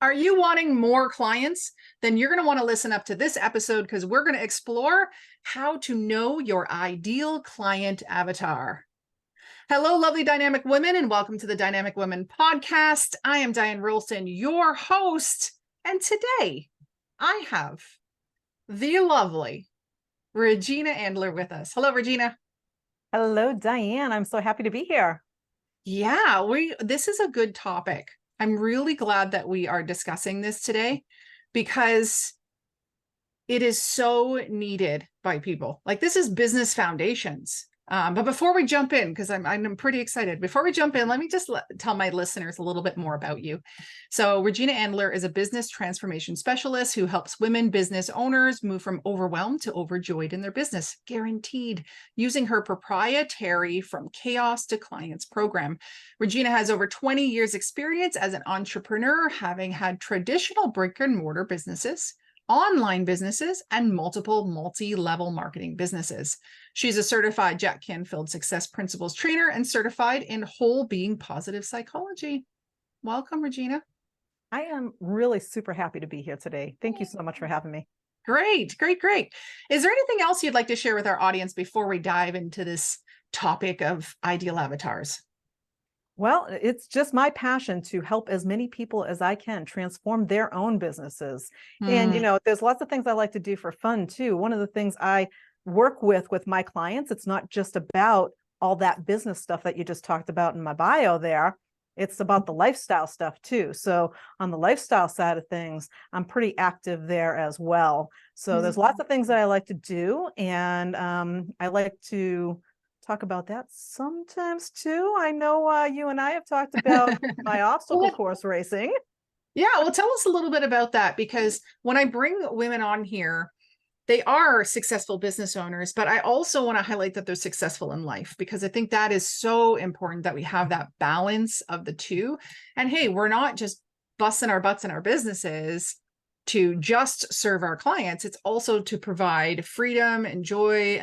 Are you wanting more clients? Then you're going to want to listen up to this episode because we're going to explore how to know your ideal client avatar. Hello, lovely dynamic women, and welcome to the Dynamic Women podcast. I am Diane Rolston, your host, and today I have the lovely Regina Andler with us. Hello, Regina. Hello, Diane. I'm so happy to be here. Yeah, this is a good topic. I'm really glad that we are discussing this today because it is so needed by people. Like, this is business foundations. But before we jump in, because I'm pretty excited. Before we jump in, let me just tell my listeners a little bit more about you. So Regina Andler is a business transformation specialist who helps women business owners move from overwhelmed to overjoyed in their business, guaranteed, using her proprietary From Chaos to Clients program. Regina has over 20 years experience as an entrepreneur, having had traditional brick and mortar businesses, online businesses, and multiple multi-level marketing businesses. She's a certified Jack Canfield Success Principles trainer and certified in whole being positive psychology. Welcome, Regina. I am really super happy to be here today. Thank you so much for having me. Great, great, great. Is there anything else you'd like to share with our audience before we dive into this topic of ideal avatars? Well, it's just my passion to help as many people as I can transform their own businesses. And, there's lots of things I like to do for fun too. One of the things I work with my clients, it's not just about all that business stuff that you just talked about in my bio there. It's about the lifestyle stuff too. So on the lifestyle side of things, I'm pretty active there as well. So there's lots of things that I like to do. And I like to talk about that sometimes too. I know you and I have talked about my obstacle course racing. Yeah, well, tell us a little bit about that, because when I bring women on here, they are successful business owners, but I also want to highlight that they're successful in life, because I think that is so important that we have that balance of the two. And hey, we're not just busting our butts in our businesses to just serve our clients. It's also to provide freedom and joy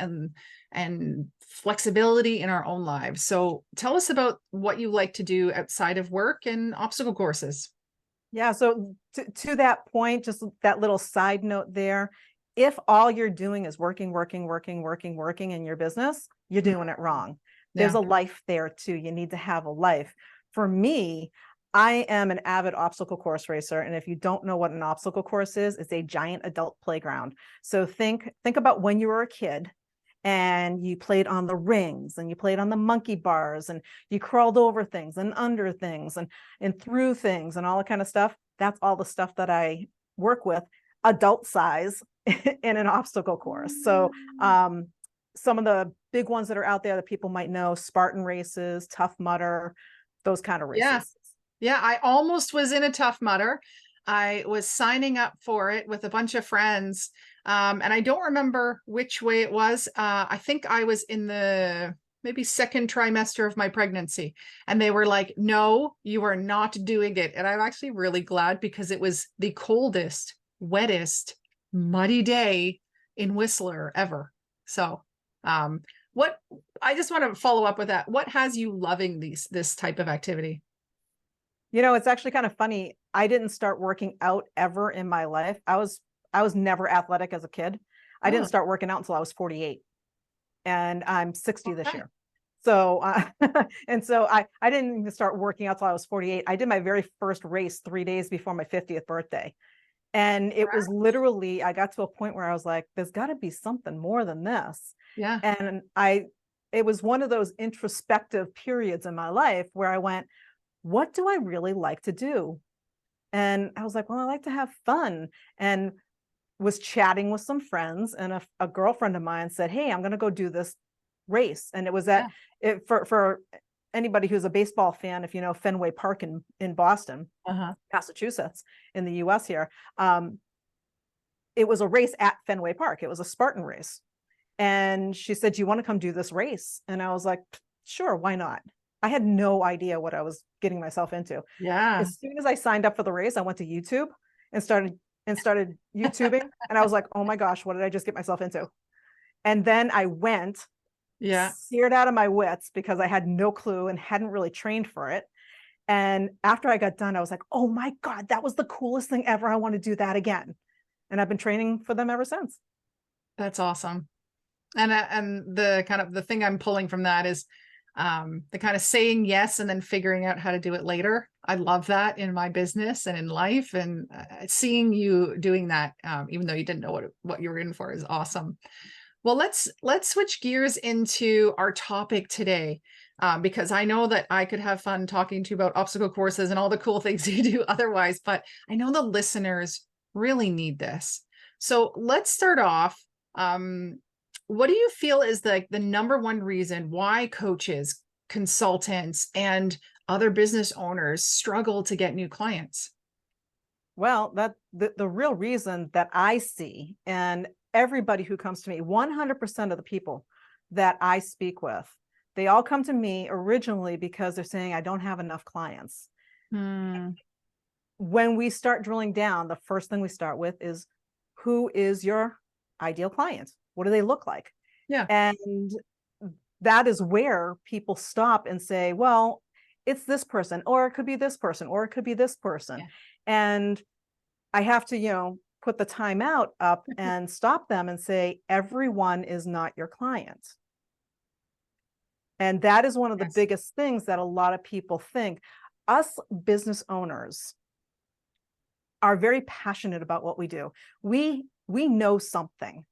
and flexibility in our own lives. So tell us about what you like to do outside of work and obstacle courses. Yeah, so to that point, just that little side note there, if all you're doing is working in your business, you're doing it wrong. There's a life there too. You need to have a life. For me, I am an avid obstacle course racer. And if you don't know what an obstacle course is, it's a giant adult playground. So think about when you were a kid and you played on the rings and you played on the monkey bars and you crawled over things and under things and through things and all that kind of stuff. That's all the stuff that I work with, adult size, in an obstacle course. So some of the big ones that are out there that people might know: Spartan races, Tough Mudder, those kind of races. Yeah, I almost was in a Tough Mudder. I was signing up for it with a bunch of friends. And I don't remember which way it was. I think I was in the maybe second trimester of my pregnancy. And they were like, no, you are not doing it. And I'm actually really glad, because it was the coldest, wettest, muddy day in Whistler ever. So what I just want to follow up with that. What has you loving this type of activity? It's actually kind of funny. I didn't start working out ever in my life. I was never athletic as a kid. I didn't start working out until I was 48, and I'm 60 this year. So, and so I didn't even start working out till I was 48. I did my very first race 3 days before my 50th birthday. And it was literally, I got to a point where I was like, there's got to be something more than this. Yeah. And it was one of those introspective periods in my life where I went, what do I really like to do? And I was like, well, I like to have fun. And was chatting with some friends, and a girlfriend of mine said, hey, I'm going to go do this race. And it was for anybody who's a baseball fan, if you know Fenway Park in Boston, Massachusetts, in the US here, it was a race at Fenway Park. It was a Spartan race. And she said, do you want to come do this race? And I was like, sure, why not? I had no idea what I was getting myself into. Yeah. As soon as I signed up for the race, I went to YouTube and started YouTubing. And I was like, oh my gosh, what did I just get myself into? And then I went, scared out of my wits, because I had no clue and hadn't really trained for it. And after I got done, I was like, oh my God, that was the coolest thing ever. I want to do that again. And I've been training for them ever since. That's awesome. And the kind of the thing I'm pulling from that is the kind of saying yes and then figuring out how to do it later. I love that in my business and in life, and seeing you doing that, even though you didn't know what you were in for, is awesome. Well, let's switch gears into our topic today, because I know that I could have fun talking to you about obstacle courses and all the cool things you do otherwise, but I know the listeners really need this. So let's start off. What do you feel is the number one reason why coaches, consultants, and other business owners struggle to get new clients? Well, the real reason that I see, and everybody who comes to me, 100% of the people that I speak with, they all come to me originally because they're saying, I don't have enough clients. When we start drilling down, the first thing we start with is, who is your ideal client? What do they look like? Yeah. And that is where people stop and say, well, it's this person, or it could be this person, or it could be this person. Yeah. And I have to, put the timeout up and stop them and say, everyone is not your client. And that is one of the Yes. biggest things that a lot of people think. Us business owners are very passionate about what we do. We know something.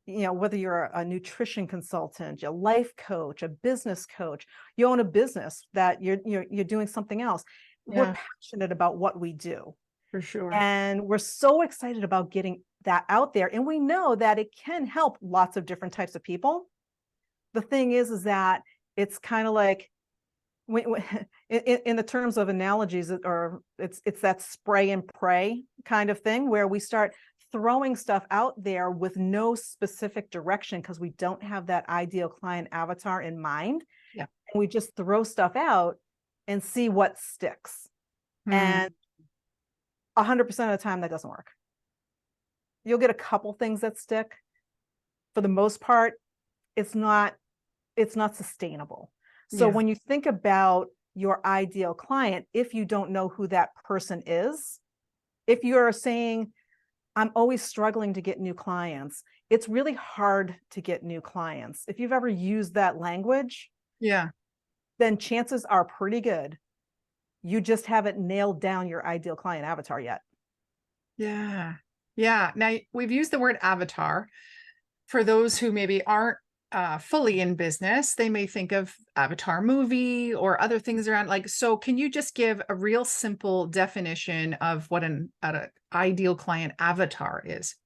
Whether you're a nutrition consultant, a life coach, a business coach, you own a business that you're doing something else. Yeah. We're passionate about what we do. For sure. And we're so excited about getting that out there. And we know that it can help lots of different types of people. The thing is that it's kind of like, in the terms of analogies, or it's that spray and pray kind of thing, where we start throwing stuff out there with no specific direction because we don't have that ideal client avatar in mind. Yeah. And we just throw stuff out and see what sticks. And 100% of the time that doesn't work. You'll get a couple things that stick. For the most part, it's not sustainable. So when you think about your ideal client, if you don't know who that person is, if you're saying, I'm always struggling to get new clients, it's really hard to get new clients. If you've ever used that language, then chances are pretty good you just haven't nailed down your ideal client avatar yet. Yeah. Now, we've used the word avatar. For those who maybe aren't fully in business, they may think of Avatar movie or other things around. So can you just give a real simple definition of what an ideal client avatar is?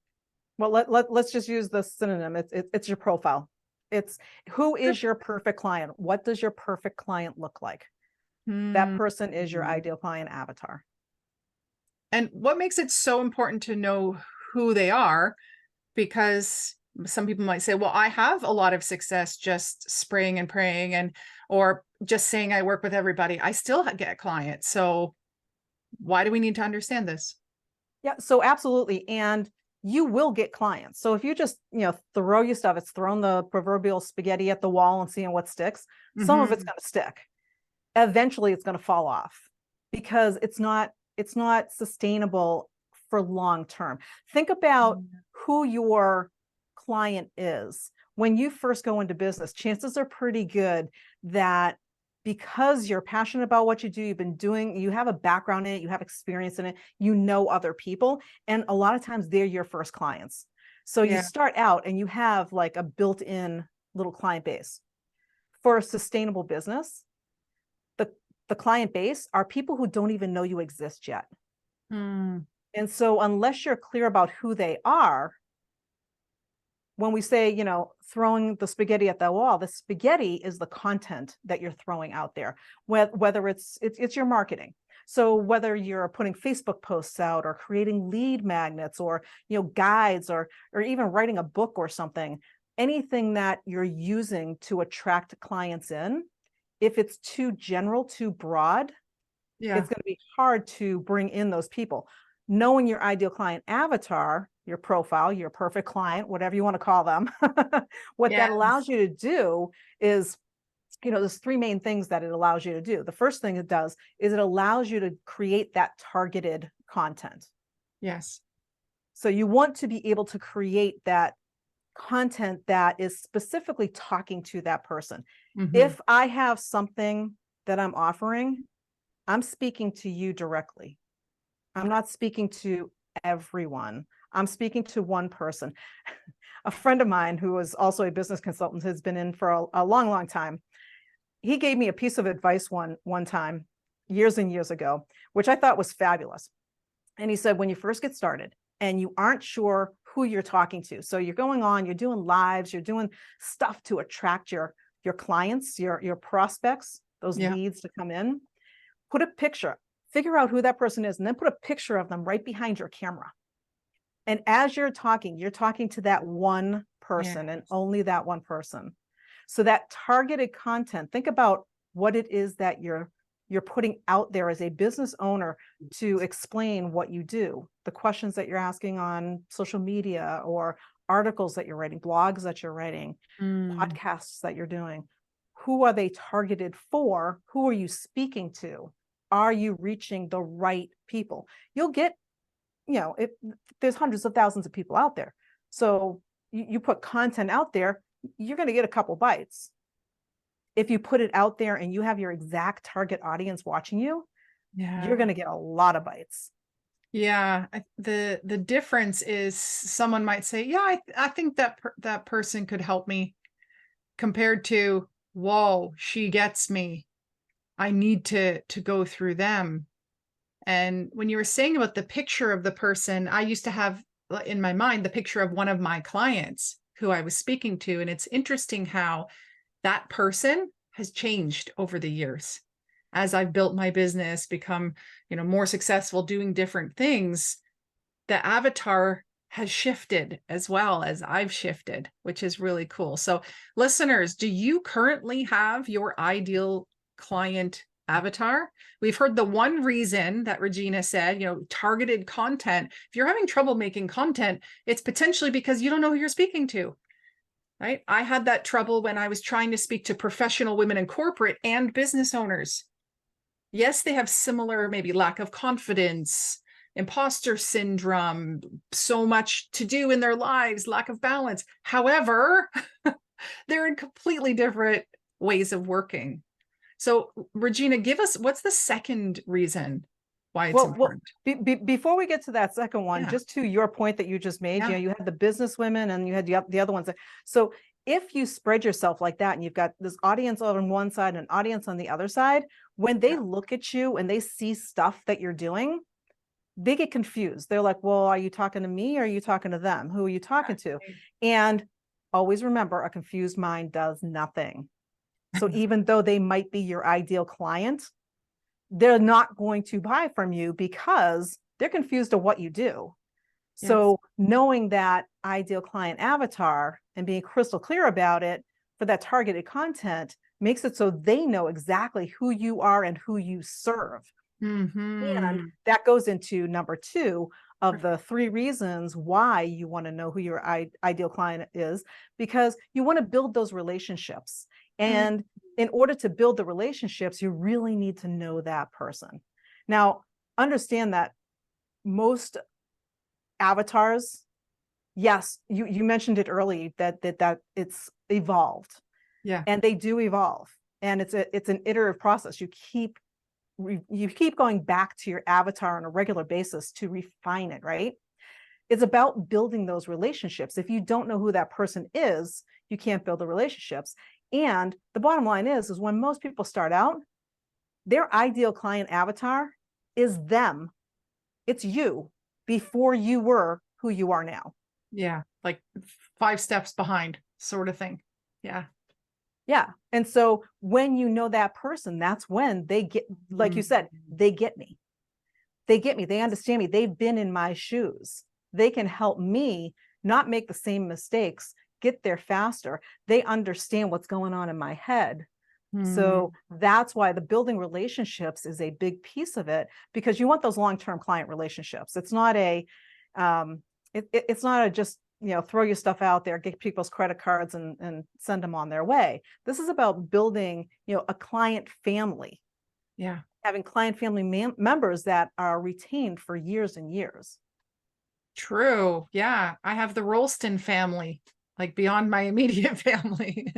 Well, let's just use the synonym. It's your profile. It's, who is your perfect client? What does your perfect client look like? That person is your ideal client avatar. And what makes it so important to know who they are? Because some people might say, well, I have a lot of success just spraying and praying, or just saying I work with everybody. I still get clients. So why do we need to understand this? Yeah, so absolutely. And you will get clients. So if you just, throw your stuff, it's throwing the proverbial spaghetti at the wall and seeing what sticks. Some of it's going to stick. Eventually it's going to fall off because it's not sustainable for long term. Think about who your client is. When you first go into business, chances are pretty good that because you're passionate about what you do, you have a background in it, you have experience in it, you know other people, and a lot of times they're your first clients. So you start out and you have like a built-in little client base. For a sustainable business, the client base are people who don't even know you exist yet. And so unless you're clear about who they are, when we say, throwing the spaghetti at the wall, the spaghetti is the content that you're throwing out there, whether it's your marketing. So whether you're putting Facebook posts out or creating lead magnets or, guides or even writing a book or something, anything that you're using to attract clients in, if it's too general, too broad, it's going to be hard to bring in those people. Knowing your ideal client avatar, your profile, your perfect client, whatever you want to call them, what that allows you to do is there's three main things that it allows you to do. The first thing it does is it allows you to create that targeted content. Yes. So you want to be able to create that content that is specifically talking to that person. Mm-hmm. If I have something that I'm offering, I'm speaking to you directly. I'm not speaking to everyone. I'm speaking to one person. A friend of mine who was also a business consultant, has been in for a long, long time. He gave me a piece of advice one time, years and years ago, which I thought was fabulous. And he said, when you first get started and you aren't sure who you're talking to, so you're going on, you're doing lives, you're doing stuff to attract your clients, your prospects, those leads to come in, put a picture, figure out who that person is, and then put a picture of them right behind your camera. And as you're talking to that one person and only that one person. So that targeted content, think about what it is that you're putting out there as a business owner to explain what you do, the questions that you're asking on social media, or articles that you're writing, blogs that you're writing, podcasts that you're doing. Who are they targeted for? Who are you speaking to? Are you reaching the right people? You'll get, there's hundreds of thousands of people out there. So you put content out there, you're going to get a couple bites. If you put it out there and you have your exact target audience watching you, you're going to get a lot of bites. Yeah. The difference is someone might say, yeah, I think that person could help me, compared to, whoa, she gets me. I need to go through them. And when you were saying about the picture of the person, I used to have in my mind the picture of one of my clients who I was speaking to. And it's interesting how that person has changed over the years. As I've built my business, become, more successful doing different things, the avatar has shifted as well as I've shifted, which is really cool. So listeners, do you currently have your ideal client avatar? We've heard the one reason that Regina said, targeted content. If you're having trouble making content, it's potentially because you don't know who you're speaking to, right? I had that trouble when I was trying to speak to professional women in corporate and business owners. Yes, they have similar, maybe lack of confidence, imposter syndrome, so much to do in their lives, lack of balance. However, they're in completely different ways of working. So Regina, give us, what's the second reason why it's important? Before we get to that second one, just to your point that you just made, you had the business women and you had the other ones. So if you spread yourself like that and you've got this audience on one side and an audience on the other side, when they look at you and they see stuff that you're doing, they get confused. They're like, well, are you talking to me or are you talking to them? Who are you talking to? And always remember, a confused mind does nothing. So even though they might be your ideal client, they're not going to buy from you because they're confused of what you do. So knowing that ideal client avatar and being crystal clear about it for that targeted content makes it so they know exactly who you are and who you serve. And that goes into number 2 of the 3 reasons why you want to know who your ideal client is, because you want to build those relationships. And in order to build the relationships, you really need to know that person. Now, understand that most avatars, yes, you mentioned it early that it's evolved. And they do evolve. And it's an iterative process. You keep going back to your avatar on a regular basis to refine it, right? It's about building those relationships. If you don't know who that person is, you can't build the relationships. And the bottom line is when most people start out, their ideal client avatar is them. It's you before you were who you are now. Yeah, like 5 steps behind sort of thing. Yeah. Yeah. And so when you know that person, that's when they get, like you said, they get me. They get me. They understand me. They've been in my shoes. They can help me not make the same mistakes, get there faster. They understand what's going on in my head. So that's why the building relationships is a big piece of it, because you want those long-term client relationships. It's not a, it's not a just throw your stuff out there, get people's credit cards and send them on their way. This is about building, a client family. Yeah. Having client family members that are retained for years and years. True. Yeah. I have the Rolston family, like beyond my immediate family.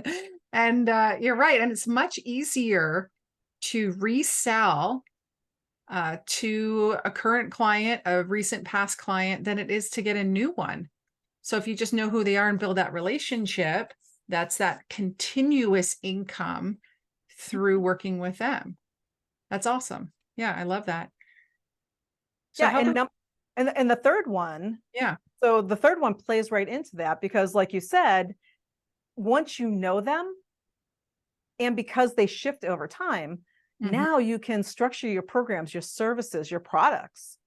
And you're right. And it's much easier to resell to a current client, a recent past client, than it is to get a new one. So if you just know who they are and build that relationship, that's that continuous income through working with them. That's awesome. Yeah, I love that. So Yeah, and the third one, yeah. So the third one plays right into that because, like you said, once you know them, and because they shift over time, now you can structure your programs, your services, your products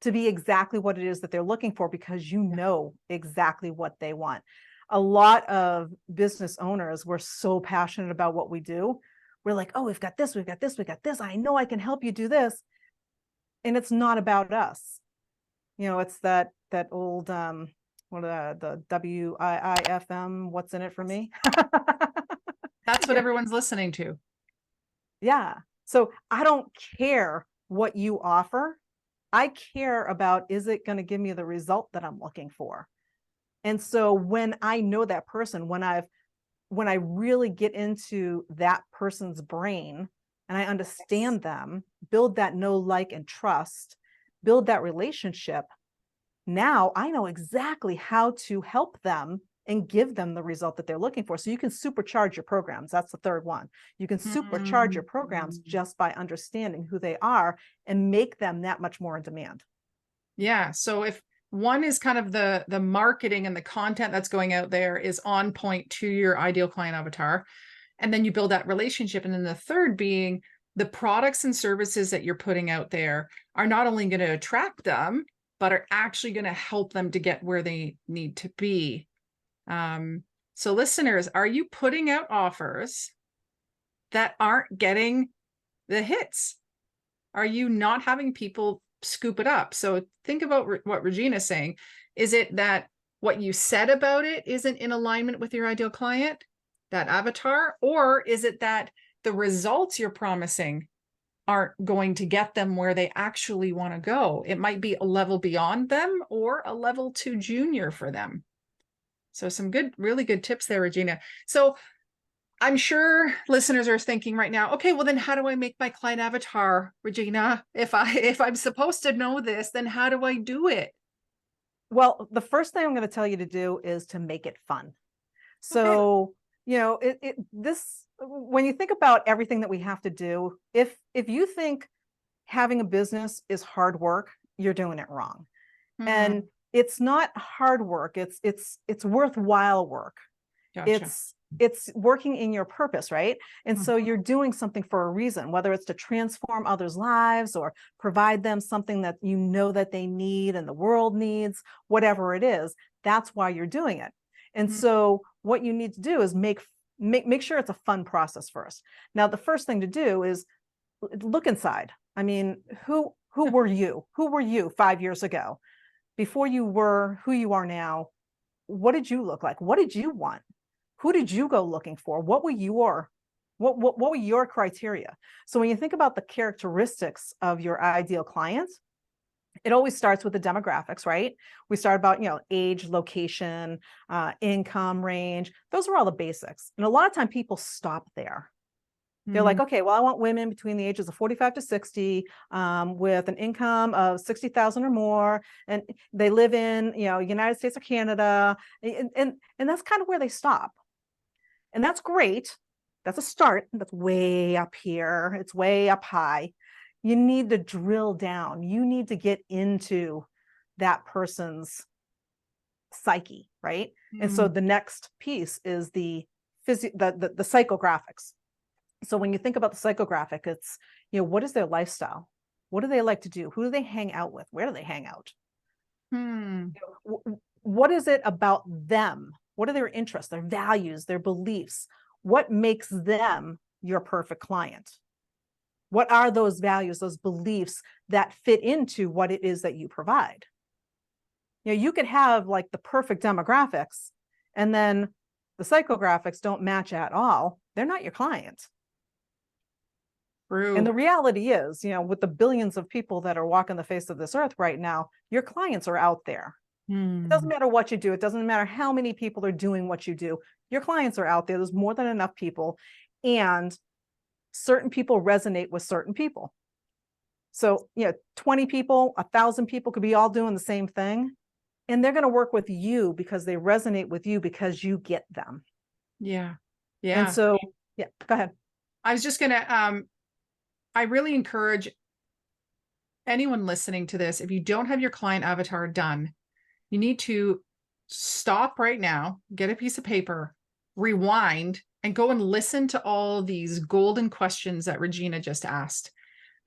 to be exactly what it is that they're looking for because you know exactly what they want. A lot of business owners, we're so passionate about what we do. We're like, oh, we've got this, we've got this, we've got this. I know I can help you do this. And it's not about us. It's that old the WIIFM, what's in it for me? That's what everyone's listening to. Yeah. So I don't care what you offer. I care about, is it going to give me the result that I'm looking for? And so when I know that person, when I really get into that person's brain and I understand them, build that know, like, and trust, build that relationship, now I know exactly how to help them and give them the result that they're looking for. So you can supercharge your programs. That's the third one. You can supercharge your programs just by understanding who they are and make them that much more in demand. Yeah. So if one is kind of the marketing and the content that's going out there is on point to your ideal client avatar, and then you build that relationship. And then the third being the products and services that you're putting out there are not only going to attract them, but are actually going to help them to get where they need to be. So listeners, are you putting out offers that aren't getting the hits? Are you not having people scoop it up? So think about what Regina's saying. Is it that what you said about it isn't in alignment with your ideal client, that avatar? Or is it that the results you're promising aren't going to get them where they actually want to go? It might be a level beyond them or a level too junior for them. So some really good tips there, Regina. So I'm sure listeners are thinking right now, okay, well then how do I make my client avatar, Regina? If I'm supposed to know this, then how do I do it? Well, the first thing I'm going to tell you to do is to make it fun. So, when you think about everything that we have to do, if you think having a business is hard work, you're doing it wrong. And it's not hard work. It's worthwhile work. Gotcha. It's working in your purpose, right? And so you're doing something for a reason, whether it's to transform others' lives or provide them something that you know that they need and the world needs, whatever it is, that's why you're doing it. And so what you need to do is make sure it's a fun process first. Now, the first thing to do is look inside. I mean, who were you? Who were you 5 years ago? Before you were who you are now, what did you look like? What did you want? Who did you go looking for? What were your criteria? So when you think about the characteristics of your ideal clients, it always starts with the demographics, right? We start about, age, location, income range. Those are all the basics. And a lot of time people stop there. They're like, okay, well, I want women between the ages of 45 to 60 with an income of 60,000 or more. And they live in, United States or Canada. And that's kind of where they stop. And that's great. That's a start. That's way up here. It's way up high. You need to drill down. You need to get into that person's psyche, right? And so the next piece is the psychographics. So when you think about the psychographic, it's, what is their lifestyle? What do they like to do? Who do they hang out with? Where do they hang out? What is it about them? What are their interests, their values, their beliefs? What makes them your perfect client? What are those values, those beliefs that fit into what it is that you provide? You could have like the perfect demographics, and then the psychographics don't match at all. They're not your client. True. And the reality is, with the billions of people that are walking the face of this earth right now, your clients are out there. It doesn't matter what you do. It doesn't matter how many people are doing what you do. Your clients are out there. There's more than enough people. And certain people resonate with certain people. So, 20 people, 1,000 people could be all doing the same thing. And they're going to work with you because they resonate with you because you get them. Yeah. And so, yeah, go ahead. I was just going to, I really encourage anyone listening to this, if you don't have your client avatar done, you need to stop right now, get a piece of paper, rewind, and go and listen to all these golden questions that Regina just asked,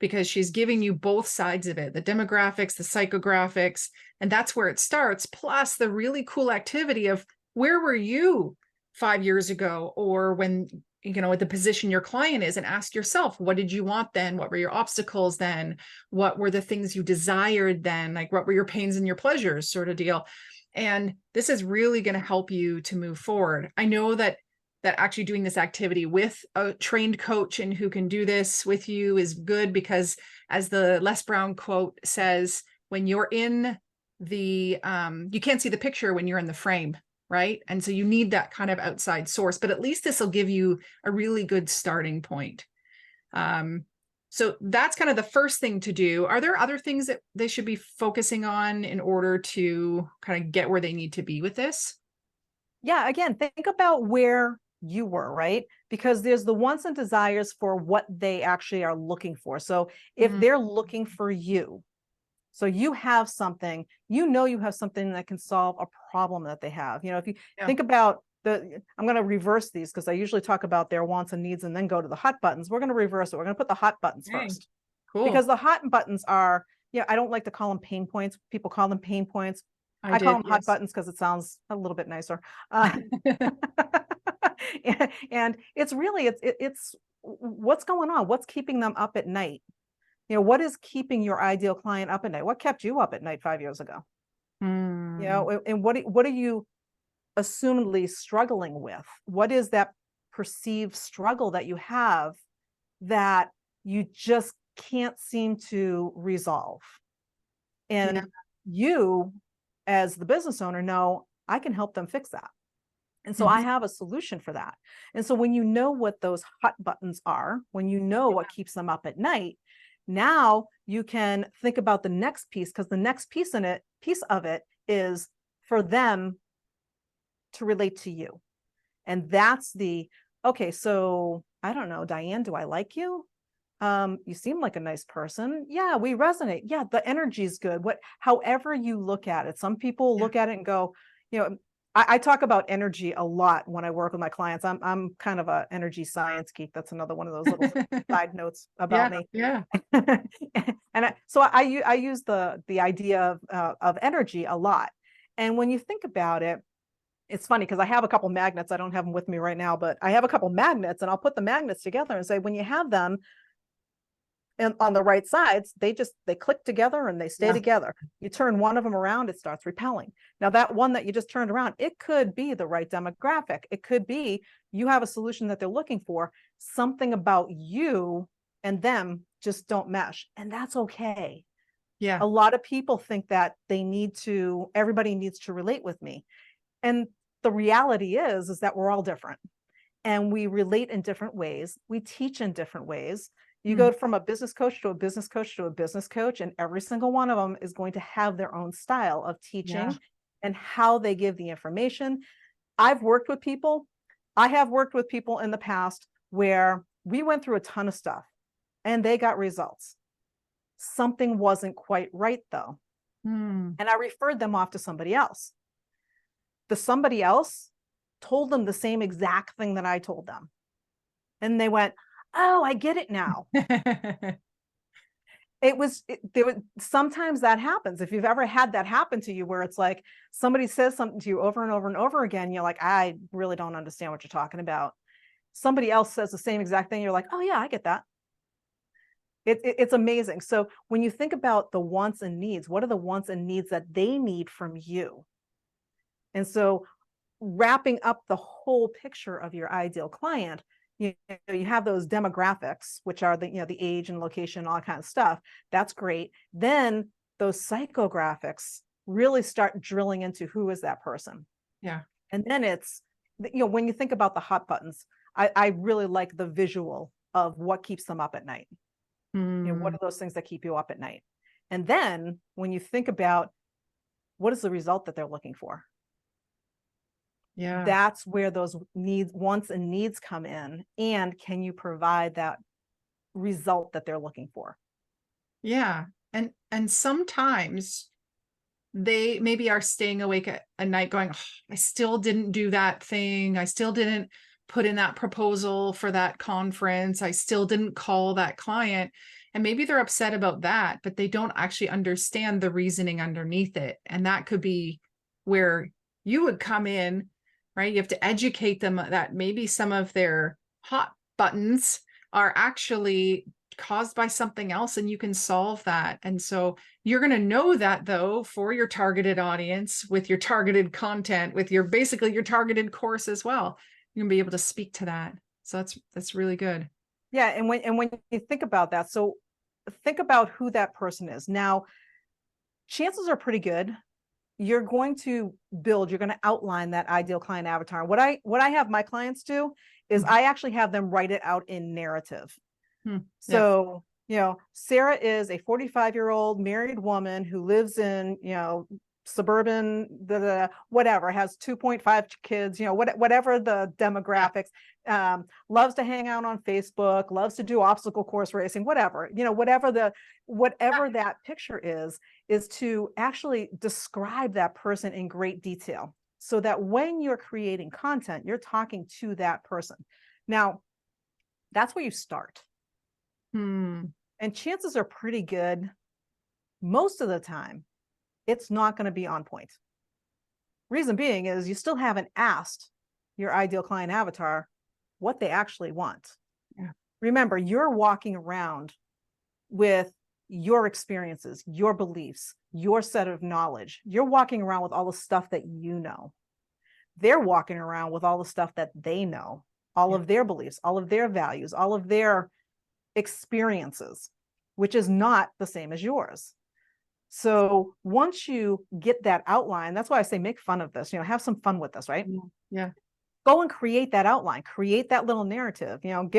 because she's giving you both sides of it, the demographics, the psychographics, and that's where it starts, plus the really cool activity of where were you 5 years ago, or when, at the position your client is, and ask yourself, what did you want then? What were your obstacles then? What were the things you desired then? Like, what were your pains and your pleasures, sort of deal. And this is really going to help you to move forward. I know that actually doing this activity with a trained coach and who can do this with you is good, because as the Les Brown quote says, when you're in the, you can't see the picture when you're in the frame, right? And so you need that kind of outside source, but at least this will give you a really good starting point. So that's kind of the first thing to do. Are there other things that they should be focusing on in order to kind of get where they need to be with this? Yeah, again, think about where you were, right? Because there's the wants and desires for what they actually are looking for. So if they're looking for you, so you have something, you have something that can solve a problem that they have. If you think about I'm going to reverse these, because I usually talk about their wants and needs and then go to the hot buttons. We're going to reverse it. We're going to put the hot buttons first. Cool. Because the hot buttons are, I don't like to call them pain points. People call them pain points. I call them hot buttons because it sounds a little bit nicer. And it's really, it's what's going on? What's keeping them up at night? What is keeping your ideal client up at night? What kept you up at night 5 years ago? And what are you assumedly struggling with? What is that perceived struggle that you have that you just can't seem to resolve? And you, as the business owner, know I can help them fix that. And so I have a solution for that. And so when you know what those hot buttons are, when you know what keeps them up at night, now you can think about the next piece, because the next piece of it is for them to relate to you. And that's okay, so I don't know, Diane, do I like you? You seem like a nice person. Yeah, we resonate. Yeah, the energy is good. However you look at it, some people look at it and go, I talk about energy a lot when I work with my clients. I'm kind of a energy science geek. That's another one of those little side notes about me. Yeah. And so I use the idea of energy a lot. And when you think about it, it's funny because I have a couple magnets. I don't have them with me right now, but I have a couple magnets, and I'll put the magnets together and say, when you have them and on the right sides, they click together and they stay together. You turn one of them around, it starts repelling. Now that one that you just turned around, it could be the right demographic. It could be you have a solution that they're looking for. Something about you and them just don't mesh, and that's okay. Yeah. A lot of people think that everybody needs to relate with me. And the reality is that we're all different, and we relate in different ways. We teach in different ways. You go from a business coach to a business coach to a business coach, and every single one of them is going to have their own style of teaching and how they give the information. I have worked with people in the past where we went through a ton of stuff and they got results. Something wasn't quite right though. And I referred them off to somebody else. The somebody else told them the same exact thing that I told them. And they went, oh, I get it now. Sometimes that happens. If you've ever had that happen to you, where it's like somebody says something to you over and over and over again, you're like, I really don't understand what you're talking about. Somebody else says the same exact thing. You're like, oh yeah, I get that. It's amazing. So when you think about the wants and needs, what are the wants and needs that they need from you? And so wrapping up the whole picture of your ideal client, you have those demographics, which are the age and location, all kind of stuff. That's great. Then those psychographics really start drilling into who is that person. Yeah. And then it's, when you think about the hot buttons, I really like the visual of what keeps them up at night. What are those things that keep you up at night? And then when you think about what is the result that they're looking for, Yeah. that's where those needs, wants and needs come in. And can you provide that result that they're looking for? Yeah. And sometimes they maybe are staying awake at night going, oh, I still didn't do that thing. I still didn't put in that proposal for that conference. I still didn't call that client. And maybe they're upset about that, but they don't actually understand the reasoning underneath it. And that could be where you would come in, right? You have to educate them that maybe some of their hot buttons are actually caused by something else, and you can solve that. And so you're going to know that, though, for your targeted audience, with your targeted content, with your basically your targeted course as well. You're going to be able to speak to that. So that's really good. Yeah. And when you think about that, so think about who that person is. Now, chances are pretty good you're going to outline that ideal client avatar. What I have my clients do is I actually have them write it out in narrative. So, Sarah is a 45-year-old married woman who lives in, suburban, whatever, has 2.5 kids, whatever the demographics, loves to hang out on Facebook, loves to do obstacle course racing, whatever, whatever that picture is to actually describe that person in great detail so that when you're creating content, you're talking to that person. Now, that's where you start. And chances are pretty good, most of the time, it's not going to be on point. Reason being is you still haven't asked your ideal client avatar what they actually want. Yeah. Remember, you're walking around with your experiences, your beliefs, your set of knowledge. You're walking around with all the stuff that you know. They're walking around with all the stuff that they know, all of their beliefs, all of their values, all of their experiences, which is not the same as yours. So once you get that outline, that's why I say make fun of this, have some fun with this, right? Yeah. Go and create that outline, create that little narrative, give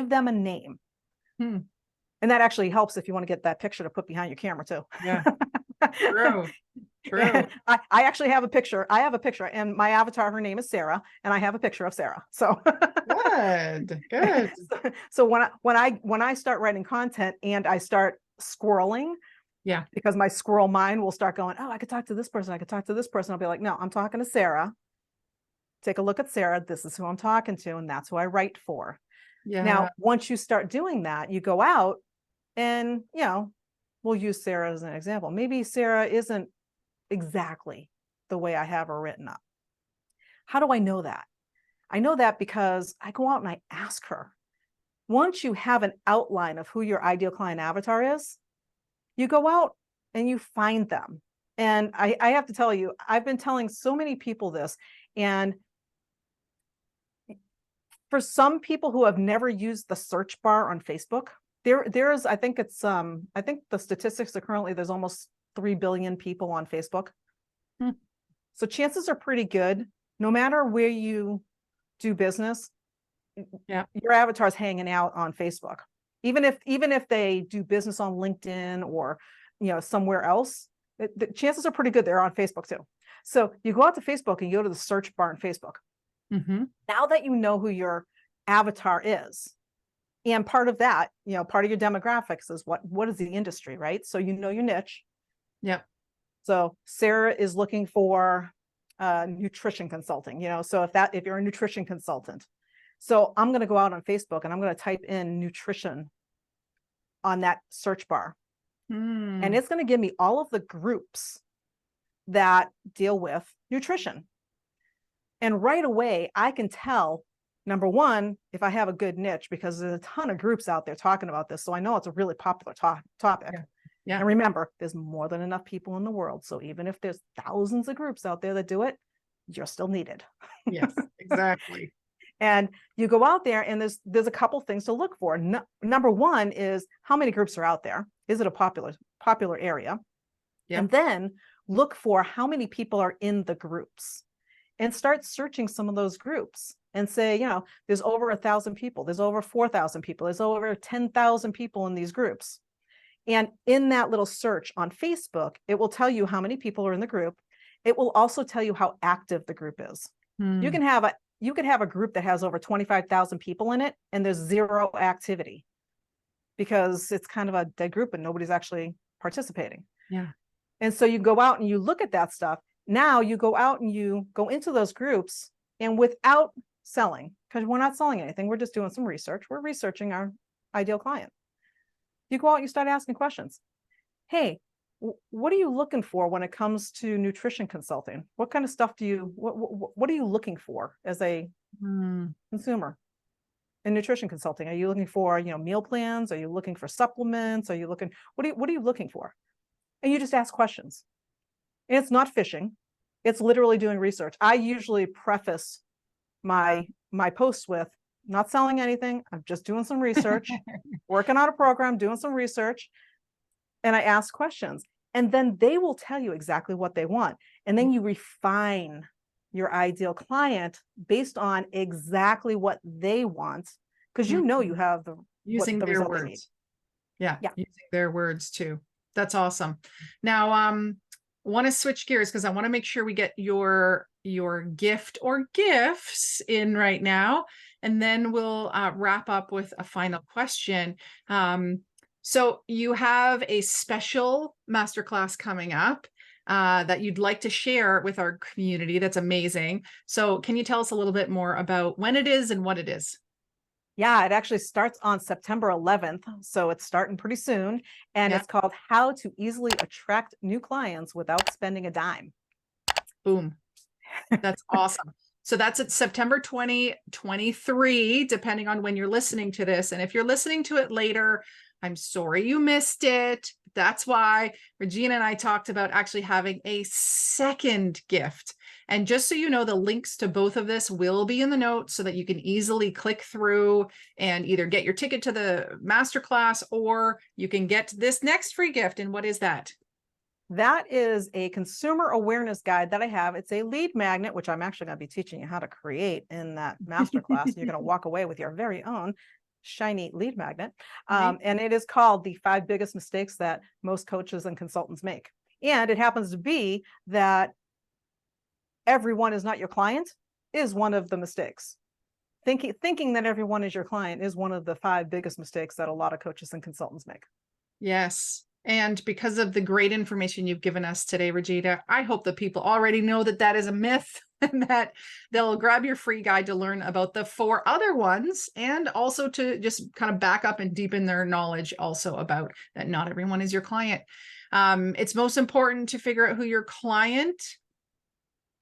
them a name. And that actually helps if you want to get that picture to put behind your camera too. Yeah. True. I actually have a picture. I have a picture, and my avatar, her name is Sarah, and I have a picture of Sarah. So good. So when I start writing content and I start scrolling, because my squirrel mind will start going, oh, I could talk to this person. I could talk to this person. I'll be like, no, I'm talking to Sarah. Take a look at Sarah. This is who I'm talking to, and that's who I write for. Yeah. Now, once you start doing that, you go out and, we'll use Sarah as an example. Maybe Sarah isn't exactly the way I have her written up. How do I know that? I know that because I go out and I ask her. Once you have an outline of who your ideal client avatar is, you go out and you find them. And I have to tell you, I've been telling so many people this, and for some people who have never used the search bar on Facebook, there's, I think the statistics are currently, there's almost 3 billion people on Facebook. So chances are pretty good, no matter where you do business, your avatar's hanging out on Facebook. Even if they do business on LinkedIn or, somewhere else, the chances are pretty good they're on Facebook too. So you go out to Facebook and you go to the search bar on Facebook. Now that you know who your avatar is, and part of that, part of your demographics is what is the industry, right? So your niche. So Sarah is looking for nutrition consulting, so if you're a nutrition consultant. So I'm going to go out on Facebook and I'm going to type in nutrition on that search bar. And it's going to give me all of the groups that deal with nutrition. And right away, I can tell Number one, if I have a good niche, because there's a ton of groups out there talking about this, so I know it's a really popular topic. Yeah. Yeah. And remember, there's more than enough people in the world. So even if there's thousands of groups out there that do it, you're still needed. Yes, exactly. And you go out there and there's a couple things to look for. Number one is how many groups are out there? Is it a popular area? Yep. And then look for how many people are in the groups and start searching some of those groups and say, you know, there's over 1,000 people, there's over 4,000 people, there's over 10,000 people in these groups. And in that little search on Facebook, it will tell you how many people are in the group. It will also tell you how active the group is. You can have a group that has over 25,000 people in it and there's zero activity because it's kind of a dead group and nobody's actually participating. Yeah. And so you go out and you look at that stuff. Now you go out and you go into those groups, and without selling, because we're not selling anything, we're just doing some research. We're researching our ideal client. You go out and you start asking questions. Hey, what are you looking for when it comes to nutrition consulting? What kind of stuff what are you looking for as a consumer in nutrition consulting? Are you looking for, you know, meal plans? Are you looking for supplements? Are you looking, what are you looking for? And you just ask questions. And it's not fishing. It's literally doing research. I usually preface my posts with, not selling anything. I'm just doing some research, working on a program, doing some research. And I ask questions. And then they will tell you exactly what they want. And then you refine your ideal client based on exactly what they want, because you know you have using their words. Yeah, using their words too. That's awesome. Now, want to switch gears because I want to make sure we get your gift or gifts in right now, and then we'll wrap up with a final question. So you have a special masterclass coming up that you'd like to share with our community. That's amazing. So can you tell us a little bit more about when it is and what it is? Yeah, it actually starts on September 11th. So it's starting pretty soon. And it's called How to Easily Attract New Clients Without Spending a Dime. Boom. That's awesome. So that's at September 2023, depending on when you're listening to this. And if you're listening to it later, I'm sorry you missed it. That's why Regina and I talked about actually having a second gift. And just so you know, the links to both of this will be in the notes so that you can easily click through and either get your ticket to the masterclass, or you can get this next free gift. And what is that? That is a consumer awareness guide that I have. It's a lead magnet, which I'm actually going to be teaching you how to create in that masterclass. You're going to walk away with your very own shiny lead magnet. And it is called The 5 Biggest Mistakes That Most Coaches and Consultants Make. And it happens to be that everyone is not your client is one of the mistakes. Thinking that everyone is your client is one of the 5 biggest mistakes that a lot of coaches and consultants make. Yes. And because of the great information you've given us today, Regina, I hope that people already know that that is a myth and that they'll grab your free guide to learn about the 4 other ones, and also to just kind of back up and deepen their knowledge also about that not everyone is your client. It's most important to figure out who your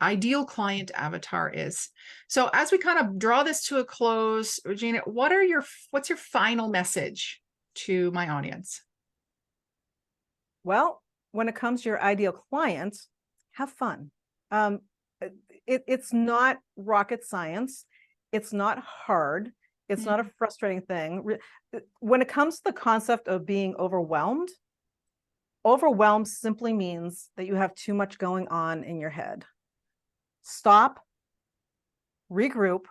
ideal client avatar is. So as we kind of draw this to a close, Regina, what's your final message to my audience? Well, when it comes to your ideal client, have fun. It's not rocket science. It's not hard. It's not a frustrating thing. When it comes to the concept of being overwhelmed simply means that you have too much going on in your head. Stop, regroup,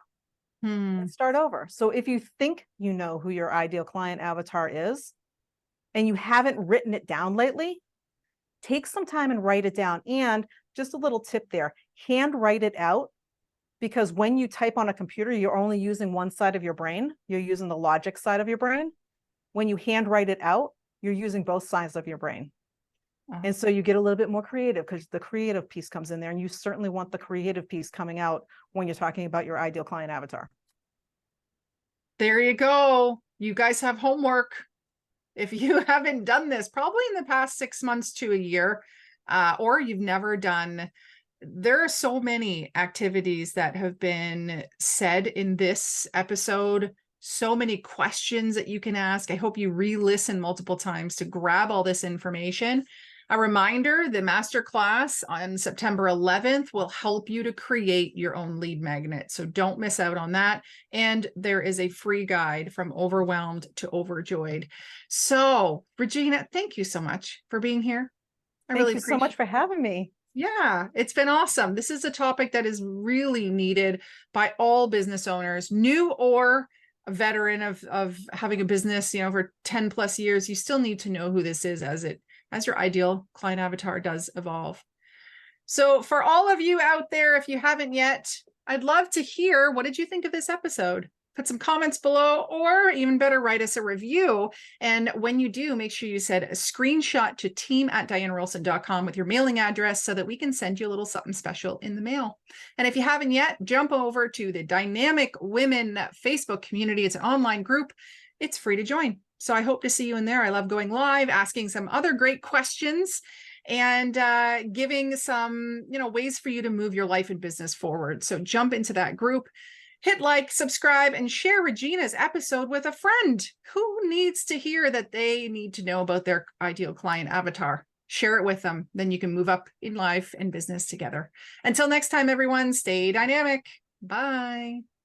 and start over. So if you think you know who your ideal client avatar is, and you haven't written it down lately, take some time and write it down. And just a little tip there, hand write it out, because when you type on a computer, you're only using one side of your brain. You're using the logic side of your brain. When you hand write it out, you're using both sides of your brain. And so you get a little bit more creative, because the creative piece comes in there, and you certainly want the creative piece coming out when you're talking about your ideal client avatar. There you go. You guys have homework. If you haven't done this, probably in the past 6 months to a year, or you've never done there are so many activities that have been said in this episode, so many questions that you can ask. I hope you re-listen multiple times to grab all this information. A reminder, the masterclass on September 11th will help you to create your own lead magnet. So don't miss out on that. And there is a free guide from overwhelmed to overjoyed. So Regina, thank you so much for being here. I Thank really you so much for having me. Yeah, it's been awesome. This is a topic that is really needed by all business owners, new or a veteran of having a business, for 10 plus years. You still need to know who this is as your ideal client avatar does evolve. So for all of you out there, if you haven't yet, I'd love to hear, what did you think of this episode? Put some comments below, or even better, write us a review. And when you do, make sure you send a screenshot to team@dianerolston.com with your mailing address so that we can send you a little something special in the mail. And if you haven't yet, jump over to the Dynamic Women Facebook community. It's an online group. It's free to join. So I hope to see you in there. I love going live, asking some other great questions, and giving some, ways for you to move your life and business forward. So jump into that group. Hit like, subscribe, and share Regina's episode with a friend who needs to hear that they need to know about their ideal client avatar. Share it with them. Then you can move up in life and business together. Until next time, everyone, stay dynamic. Bye.